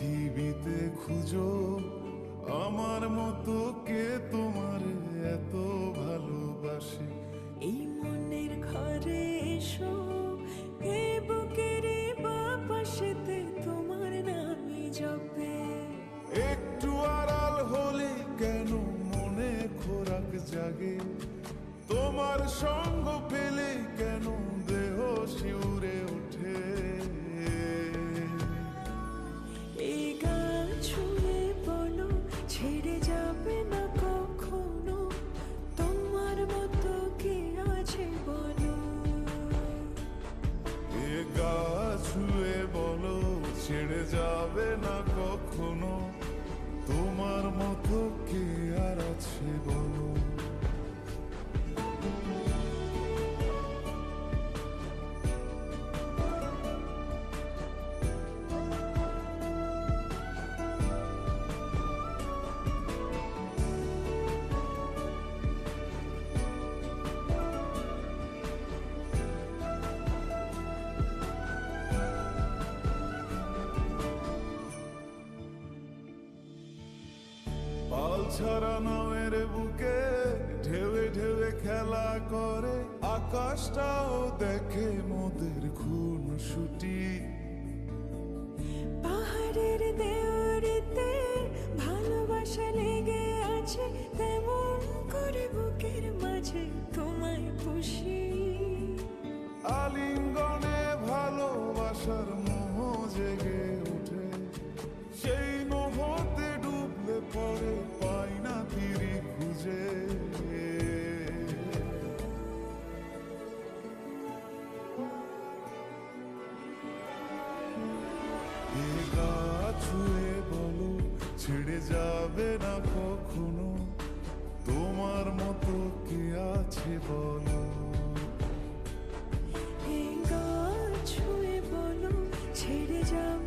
পৃথিবীতে খুঁজো আমার মতো কে তোমার এত ভালোবাসে। এই মনের ঘরে এসো, এই বুকের বাপাশেতে তোমার নামই জপে। একটু আড়াল হলে কেন মনে খোরাক জাগে, তোমার সঙ্গ পেলে কেন দেহ শিউরে ওঠে। এই গান ছুঁয়ে বলো ছেড়ে যাবে না কখনো, তোমার মতো কে আছে বলো। এ গা ছুঁয়ে বলো ছেড়ে যাবে না কখনো, তোমার মতো কে আর আছে বলো। পাল ছাড়া নামের বুকে ঢেউে ঢেউে খেলা করে, আকাশটাও দেখে মোদের খুন ছুটি। পাহাড়ের দেওয়ারিতে ভালোবাসা লেগে আছে, তেমন করে বুকের মাঝে তোমায় পুষি। আলিঙ্গনে ভালোবাসার মোহ জেগে ওঠে, সেই মোহতে ডুবলে পরে পাই না তীরে খুঁজে। এ গা ছুঁয়ে বলো ছেড়ে যাবে না কখনো, তোমার মতো কে আছে বলো। এই গান ছুঁয়ে বলো ছেড়ে যাবে